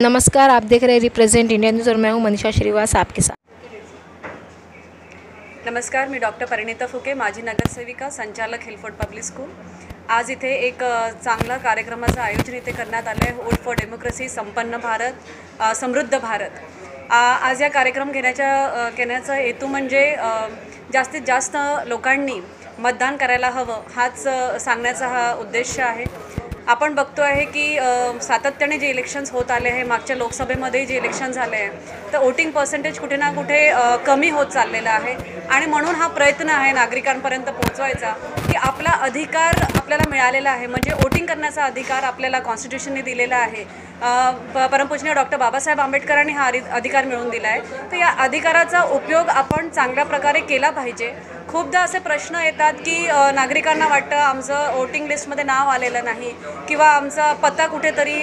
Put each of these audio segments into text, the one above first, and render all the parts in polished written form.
नमस्कार, आप देख रहे हैं रिप्रेजेंट इंडिया न्यूज़ और मैं हूं मनीषा श्रीवास आपके साथ। नमस्कार, मी डॉक्टर परिणीता फुके, माजी नगरसेविका, संचालक हिलफोर्ड पब्लिक स्कूल। आज इथे एक चांगला कार्यक्रमाचं आयोजन इथे करण्यात आले आहे। वोट फॉर डेमोक्रेसी, संपन्न भारत, समृद्ध भारत। आज या कार्यक्रम घेण्याचा हेतू म्हणजे जास्तीत जास्त लोकांनी मतदान करायला हवं हाच सांगण्याचा हा उद्देश आहे। आपण बघतो आहे की सातत्याने जे इलेक्शन्स होत आले आहे, मागच्या लोकसभेमध्ये जे इलेक्शन झाले आहे, तर वोटिंग पर्सेंटेज कुठे ना कुठे कमी होत चाललेला आहे आणि म्हणून हा प्रयत्न आहे नागरिकांपर्यंत पोहोचवायचा की आपला अधिकार आपल्याला मिळालेला आहे, म्हणजे वोटिंग करण्याचा अधिकार आपल्याला कॉन्स्टिट्यूशनने दिलेला आहे। परमपूजनीय डॉक्टर बाबासाहेब आंबेडकरांनी हा अधिकार मिळवून दिला आहे। तर या अधिकाराचा उपयोग आपण चांगल्या प्रकारे केला पाहिजे। खूपदा असे प्रश्न येतात की नागरिकांना वाटतं आमचं वोटिंग लिस्टमध्ये नाव आलेलं नाही किंवा आमचा पत्ता कुठेतरी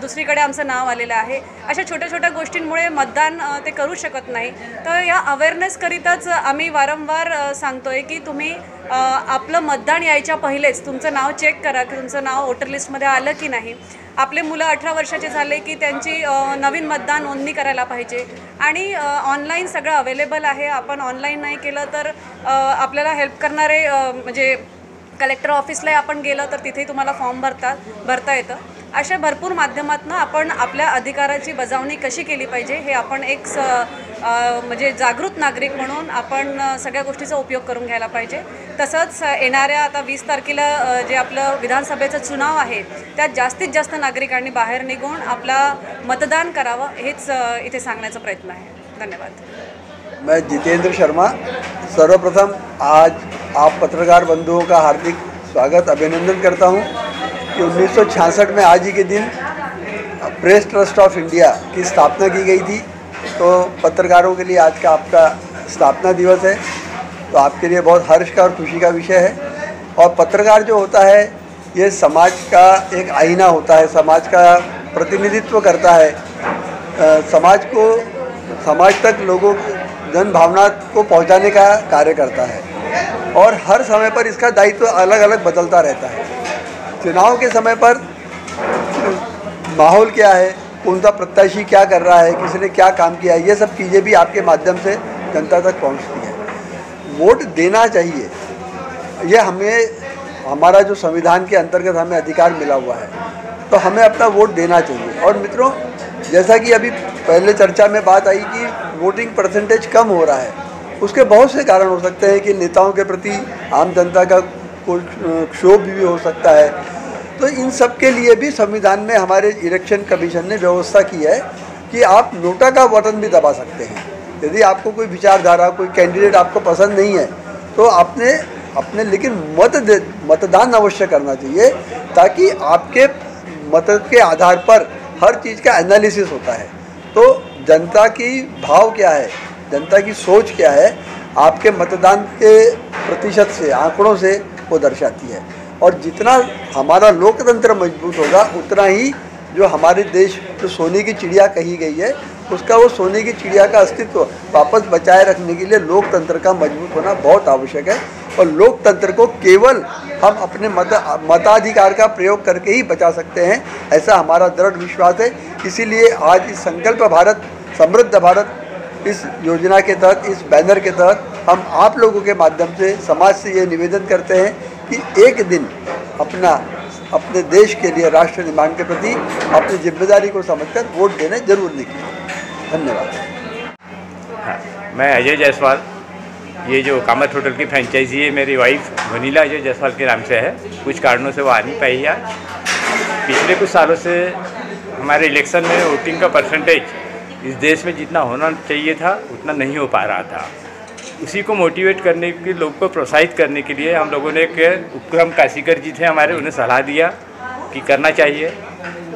दुसरीकडे आमचं नाव आलेलं आहे। अशा छोट्या छोट्या गोष्टींमुळे मतदान ते करू शकत नाही। तर या अवेअरनेसकरिताच आम्ही वारंवार सांगतोय की तुम्ही आपलं मतदान यायच्या पहिलेच तुमचं नाव चेक करा की तुमचं नाव वोटर लिस्टमध्ये आलं की नाही। आपले मुलं 18 वर्षाचे झाले की त्यांची नवीन मतदान नोंदणी करायला पाहिजे आणि ऑनलाईन सगळं अवेलेबल आहे। आपण ऑनलाईन नाही केलं तर आपल्याला हेल्प करणारे म्हणजे कलेक्टर ऑफिसला आपण गेलं तर तिथेही तुम्हाला फॉर्म भरता येतं। अशा भरपूर माध्यमातून आपण आपल्या अधिकाराची बजावणी कशी केली पाहिजे हे आपण एक म्हणजे जागृत नागरिक म्हणून आपण सगळ्या गोष्टीचा उपयोग करून घ्यायला पाहिजे। तसंच येणाऱ्या आता 20 तारखेला जे आपलं विधानसभेचं चुनाव आहे त्यात जास्तीत जास्त नागरिकांनी बाहेर निघून आपला मतदान करावं हेच इथे सांगण्याचा प्रयत्न आहे। धन्यवाद। मैं जितेंद्र शर्मा, सर्वप्रथम आज आप पत्रकार बंधुओं का हार्दिक स्वागत अभिनंदन करता हूं कि 1966 में आज ही के दिन प्रेस ट्रस्ट ऑफ इंडिया की स्थापना की गई थी। तो पत्रकारों के लिए आज का आपका स्थापना दिवस है, तो आपके लिए बहुत हर्ष का और खुशी का विषय है। और पत्रकार जो होता है ये समाज का एक आईना होता है, समाज का प्रतिनिधित्व करता है, समाज तक लोगों जन भावना को पहुंचाने का कार्य करता है और हर समय पर इसका दायित्व अलग अलग बदलता रहता है। चुनाव के समय पर माहौल क्या है, कौन सा प्रत्याशी क्या कर रहा है, किसी ने क्या काम किया है, ये सब चीज़ें भी आपके माध्यम से जनता तक पहुंचती है। वोट देना चाहिए, ये हमारा जो संविधान के अंतर्गत हमें अधिकार मिला हुआ है, तो हमें अपना वोट देना चाहिए। और मित्रों, जैसा कि अभी पहले चर्चा में बात आई कि वोटिंग परसेंटेज कम हो रहा है, उसके बहुत से कारण हो सकते हैं कि नेताओं के प्रति आम जनता का कोई क्षोभ भी हो सकता है। तो इन सब के लिए भी संविधान में हमारे इलेक्शन कमीशन ने व्यवस्था की है कि आप नोटा का बटन भी दबा सकते हैं। यदि आपको कोई विचारधारा, कोई कैंडिडेट आपको पसंद नहीं है तो अपने लेकिन मतदान अवश्य करना चाहिए, ताकि आपके मत के आधार पर हर चीज़ का एनालिसिस होता है। तो जनता की भाव क्या है, जनता की सोच क्या है, आपके मतदान के प्रतिशत से, आंकड़ों से वो दर्शाती है। और जितना हमारा लोकतंत्र मजबूत होगा उतना ही जो हमारे देश जो सोने की चिड़िया कही गई है उसका वो सोने की चिड़िया का अस्तित्व वापस बचाए रखने के लिए लोकतंत्र का मजबूत होना बहुत आवश्यक है। और लोकतंत्र को केवल हम अपने मताधिकार का प्रयोग करके ही बचा सकते हैं, ऐसा हमारा दृढ़ विश्वास है। इसीलिए आज इस संकल्प भारत समृद्ध भारत इस योजना के तहत, इस बैनर के तहत हम आप लोगों के माध्यम से समाज से ये निवेदन करते हैं कि एक दिन अपने देश के लिए, राष्ट्र निर्माण के प्रति अपनी जिम्मेदारी को समझकर वोट देने जरूर निकलें। धन्यवाद। हाँ, मैं अजय जायसवाल, ये जो कामत होटल की फ्रेंचाइजी है, मेरी वाइफ वनीला अजय जायसवाल के नाम से है। कुछ कारणों से वो आ नहीं पाई आज। पिछले कुछ सालों से हमारे इलेक्शन में वोटिंग का परसेंटेज इस देश में जितना होना चाहिए था उतना नहीं हो पा रहा था। उसी को मोटिवेट करने के लिए, लोग को प्रोत्साहित करने के लिए हम लोगों ने एक उपक्रम, काशीकर जी थे हमारे, उन्हें सलाह दिया कि करना चाहिए।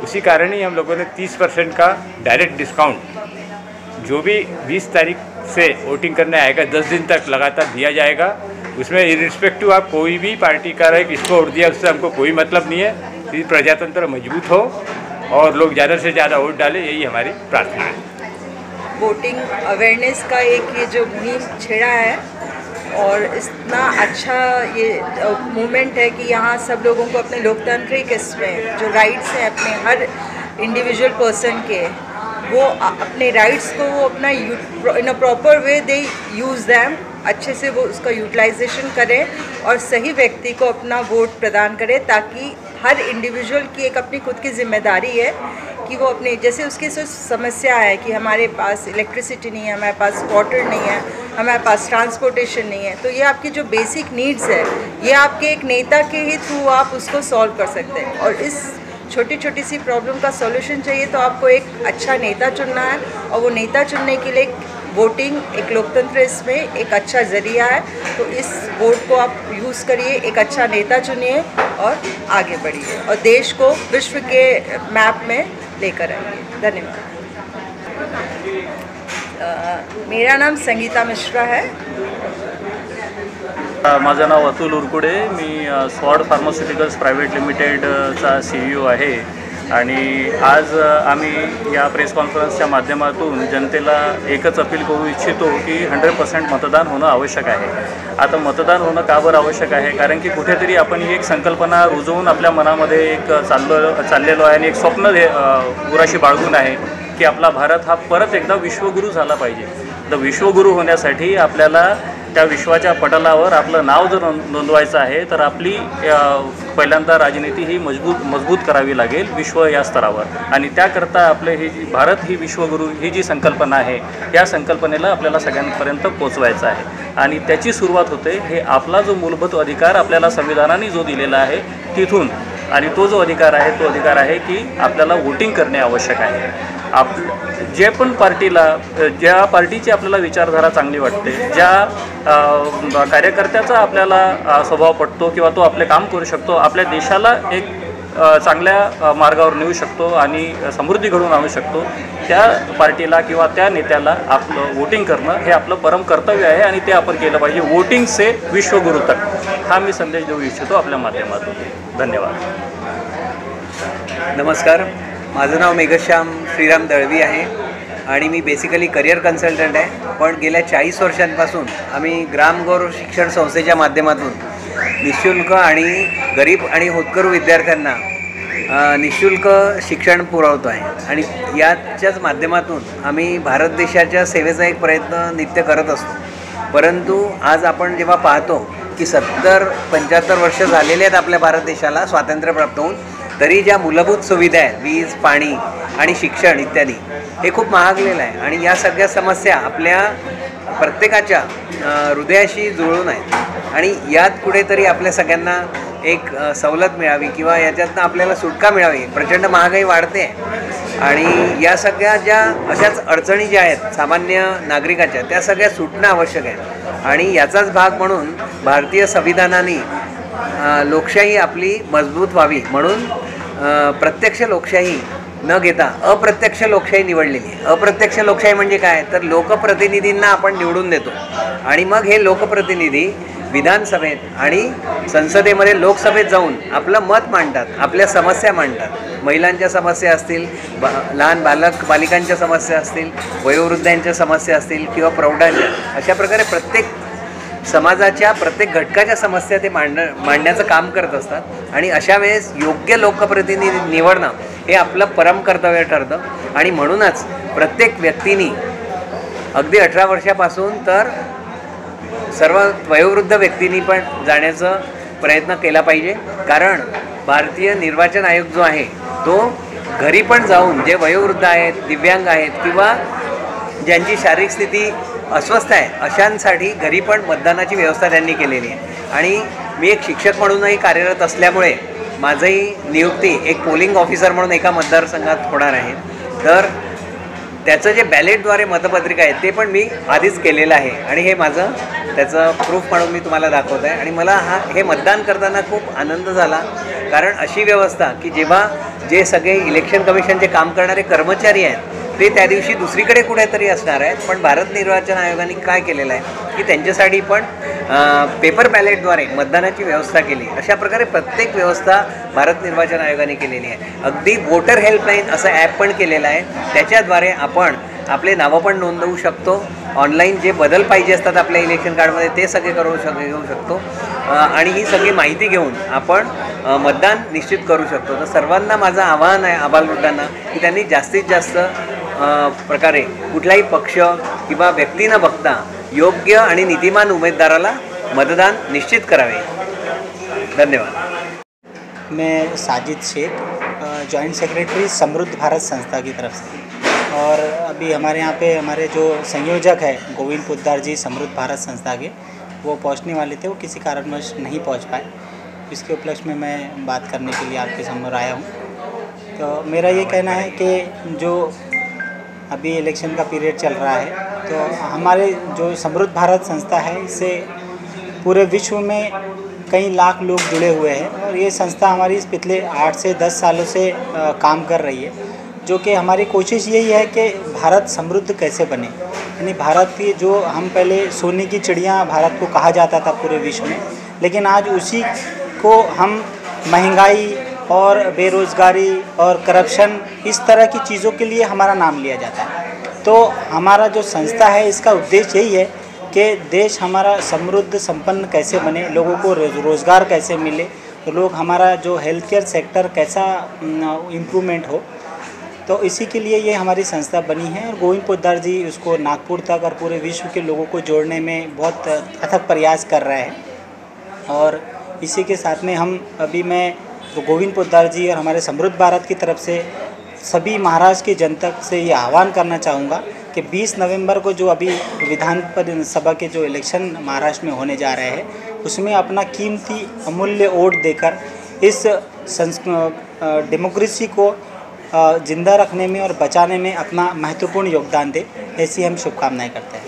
उसी कारण ही हम लोगों ने 30% का डायरेक्ट डिस्काउंट जो भी 20 तारीख से वोटिंग करने आएगा 10 दिन तक लगातार दिया जाएगा। उसमें इरिस्पेक्टिव आप कोई भी पार्टी का रहे, किसको वोट दिया, उससे हमको कोई मतलब नहीं है। कि प्रजातंत्र मजबूत हो और लोग ज़्यादा से ज़्यादा वोट डालें, यही हमारी प्रार्थना है। वोटिंग अवेयरनेस का एक ये जो मुहिम छेड़ा है और इतना अच्छा ये मूवमेंट है कि यहाँ सब लोगों को अपने लोकतांत्रिक इसमें जो राइट्स हैं अपने हर इंडिविजुअल पर्सन के वो अपने राइट्स को वो अपना in a proper way they use them, अच्छे से वो उसका यूटिलाइजेशन करें और सही व्यक्ति को अपना वोट प्रदान करें, ताकि हर इंडिविजुअल की एक अपनी खुद की जिम्मेदारी है कि वो अपने, जैसे उसकी समस्या है कि हमारे पास इलेक्ट्रिसिटी नहीं है, हमारे पास वाटर नहीं है, हमारे पास ट्रांसपोर्टेशन नहीं है, तो ये आपकी जो बेसिक नीड्स है ये आपके एक नेता के ही थ्रू आप उसको सॉल्व कर सकते हैं। और इस छोटी छोटी सी प्रॉब्लम का सॉल्यूशन चाहिए तो आपको एक अच्छा नेता चुनना है, और वो नेता चुनने के लिए वोटिंग एक लोकतंत्र इसमें एक अच्छा ज़रिया है। तो इस वोट को आप यूज़ करिए, एक अच्छा नेता चुनिए और आगे बढ़िए और देश को विश्व के मैप में लेकर आइए। धन्यवाद। मेरा नाम संगीता मिश्रा है। माझं नाव अतुल उरकुडे, मी स्वॉर्ड फार्मास्युटिकल्स प्रायव्हेट लिमिटेडचा CEO आहे आणि आज आम्ही या प्रेस कॉन्फरन्सच्या माध्यमातून जनतेला एकच अपील करू इच्छितो की 100% मतदान होणं आवश्यक आहे। आता मतदान होणं का बरं आवश्यक आहे, कारण की कुठेतरी आपण ही एक संकल्पना रुजवून आपल्या मनामध्ये एक चाललेलो आहे आणि एक स्वप्न उराशी बाळगून आहे की आपला भारत हा परत एकदा विश्वगुरू झाला पाहिजे। तर विश्वगुरू होण्यासाठी आपल्याला त्या विश्वाच्या पटलावर आपलं नाव जर नोंदवायचं आहे तर आपली पहिल्यांदा राजनीती ही मजबूत करावी लागेल विश्व या स्तरावर, आणि त्याकरता आपले ही भारत ही विश्वगुरू ही जी संकल्पना आहे या संकल्पनेला आपल्याला सगळ्यांपर्यंत पोचवायचं आहे आणि त्याची सुरुवात होते हे आपला जो मूलभूत अधिकार आपल्याला संविधानाने जो दिलेला आहे तिथून, आणि तो जो अधिकार आहे की आपल्याला वोटिंग करणे आवश्यक आहे। जे पण पार्टीला, ज्या पार्टीची आपल्याला विचारधारा चांगली वाटते, ज्या कार्यकर्त्याचा आपल्याला स्वभाव पटतो किंवा तो आपले काम करू शकतो, आपल्या देशाला एक चांगल्या मार्गावर नेऊ शकतो आणि समृद्धी घडवून आणू शकतो, त्या पार्टीला किंवा त्या नेत्याला आपलं वोटिंग करणं हे आपलं परम कर्तव्य आहे आणि ते आपण केलं पाहिजे। वोटिंग से विश्वगुरू तक हा मी संदेश देऊ इच्छितो आपल्या माध्यमातून। धन्यवाद। नमस्कार, माझं नाव मेघश्याम श्रीराम दळवी आहे आणि मी बेसिकली करिअर कन्सल्टंट आहे। पण गेल्या 40 वर्षांपासून आम्ही ग्रामगौरव शिक्षण संस्थेच्या माध्यमातून निःशुल्क आणि गरीब आणि होतकरू विद्यार्थ्यांना निःशुल्क शिक्षण पुरवतो आहे आणि याच्याच माध्यमातून आम्ही भारत देशाच्या सेवेचा एक प्रयत्न नित्य करत असतो। परंतु आज आपण जेव्हा पाहतो की 70-75 वर्ष झालेले आहेत आपल्या भारत देशाला स्वातंत्र्य प्राप्त होऊन, तरी ज्या मूलभूत सुविधा आहेत, वीज, पाणी आणि शिक्षण इत्यादी, हे खूप महागलेलं आहे आणि या सगळ्या समस्या आपल्या प्रत्येकाच्या हृदयाशी जुळून आहेत आणि यात कुठेतरी आपल्या सगळ्यांना एक सवलत मिळावी किंवा याच्यातनं आपल्याला सुटका मिळावी। प्रचंड महागाई वाढते आणि या सगळ्या ज्या अशाच अडचणी ज्या आहेत सामान्य नागरिकाच्या, त्या सगळ्या सुटणं आवश्यक आहे आणि याचाच भाग म्हणून भारतीय संविधानाने लोकशाही आपली मजबूत व्हावी म्हणून प्रत्यक्ष लोकशाही न घेता अप्रत्यक्ष लोकशाही निवडलेली आहे। अप्रत्यक्ष लोकशाही म्हणजे काय, तर लोकप्रतिनिधींना आपण निवडून देतो आणि मग हे लोकप्रतिनिधी विधानसभेत आणि संसदेमध्ये लोकसभेत जाऊन आपलं मत मांडतात, आपल्या समस्या मांडतात। महिलांच्या समस्या असतील, लहान बालिकांच्या समस्या असतील, वयोवृद्धांच्या समस्या असतील किंवा प्रौढांच्या, अशा प्रकारे प्रत्येक समाजाच्या प्रत्येक घटकाच्या समस्या ते मांडण्याचं काम करत असतात आणि अशा वेळेस योग्य लोकप्रतिनिधी निवडणं हे आपलं परम कर्तव्य ठरतं आणि म्हणूनच प्रत्येक व्यक्तीने अगदी 18 वर्षापासून तर सर्व वयोवृद्ध व्यक्तींनी पण जाण्याचा प्रयत्न केला पाहिजे, कारण भारतीय निर्वाचन आयोग जो आहे तो घरी पण जाऊन जे वयोवृद्ध आहेत, दिव्यांग आहेत किंवा ज्यांची शारीरिक स्थिती अस्वस्थ आहे अशांसाठी घरी पण मतदानाची व्यवस्था त्यांनी केलेली आहे। आणि मी एक शिक्षक म्हणूनही कार्यरत असल्यामुळे माझी नियुक्ती एक पोलिंग ऑफिसर म्हणून एका मतदारसंघात होणार आहे, तर त्याचं जे बॅलेटद्वारे मतपत्रिका आहे ते पण मी आधीच केलेलं आहे आणि हे माझं त्याचं प्रूफ म्हणून मी तुम्हाला दाखवत आहे। आणि मला हे मतदान करताना खूप आनंद झाला, कारण अशी व्यवस्था की जेव्हा जे सगळे इलेक्शन कमिशनचे काम करणारे कर्मचारी आहेत ते त्या दिवशी दुसरीकडे कुठेतरी असणार आहेत, पण भारत निर्वाचन आयोगाने काय केलेलं आहे की त्यांच्यासाठी पण पेपर बॅलेटद्वारे मतदानाची व्यवस्था केली। अशा प्रकारे प्रत्येक व्यवस्था भारत निर्वाचन आयोगाने केलेली आहे। अगदी वोटर हेल्पलाईन असं ॲप पण केलेलं आहे, त्याच्याद्वारे आपण आपले नावं पण नोंदवू शकतो, ऑनलाईन जे बदल पाहिजे असतात आपल्या इलेक्शन कार्डमध्ये ते सगळे घेऊ शकतो आणि ही सगळी माहिती घेऊन आपण मतदान निश्चित करू शकतो। तर सर्वांना माझं आवाहन आहे आबालवृद्धांना की त्यांनी जास्तीत जास्त प्रकारे कुठलाही पक्ष किंवा व्यक्ती न बघता योग्य आणि नीतिमान उमेदवाराला मतदान निश्चित करावे। धन्यवाद। मैं साजिद शेख, जॉइंट सेक्रेटरी समृद्ध भारत संस्था की तरफ से, और अभी हमारे यहाँ पे हमारे जो संयोजक है गोविंद पोद्दार जी समृद्ध भारत संस्था के, वो पहुँचने वाले थे, वो किसी कारणवश नहीं पहुँच पाए। इसके उपलक्ष्य में मैं बात करने के लिए आपके सामने आया हूँ। तो मेरा ये कहना है कि जो अभी इलेक्शन का पीरियड चल रहा है, तो हमारे जो समृद्ध भारत संस्था है, इससे पूरे विश्व में कई लाख लोग जुड़े हुए हैं, और ये संस्था हमारी इस पिछले 8 से 10 सालों से काम कर रही है, जो कि हमारी कोशिश यही है कि भारत समृद्ध कैसे बने। यानी भारत की जो हम पहले सोने की चिड़िया भारत को कहा जाता था पूरे विश्व में, लेकिन आज उसी को हम महंगाई और बेरोज़गारी और करप्शन, इस तरह की चीज़ों के लिए हमारा नाम लिया जाता है। तो हमारा जो संस्था है, इसका उद्देश्य यही है कि देश हमारा समृद्ध संपन्न कैसे बने, लोगों को रोज़गार कैसे मिले, तो लोग हमारा जो हेल्थ केयर सेक्टर कैसा इम्प्रूवमेंट हो। तो इसी के लिए ये हमारी संस्था बनी है, और गोविंद पोद्दार जी उसको नागपुर तक और पूरे विश्व के लोगों को जोड़ने में बहुत अथक प्रयास कर रहे हैं। और इसी के साथ में मैं गोविंद पोद्दार जी और हमारे समृद्ध भारत की तरफ से सभी महाराष्ट्र की जनता से ये आह्वान करना चाहूँगा कि 20 नवंबर को जो अभी विधान सभा के जो इलेक्शन महाराष्ट्र में होने जा रहे हैं, उसमें अपना कीमती अमूल्य वोट देकर इस डेमोक्रेसी को जिंदा रखने में और बचाने में अपना महत्वपूर्ण योगदान दे, ऐसी हम शुभकामनाएं करते हैं।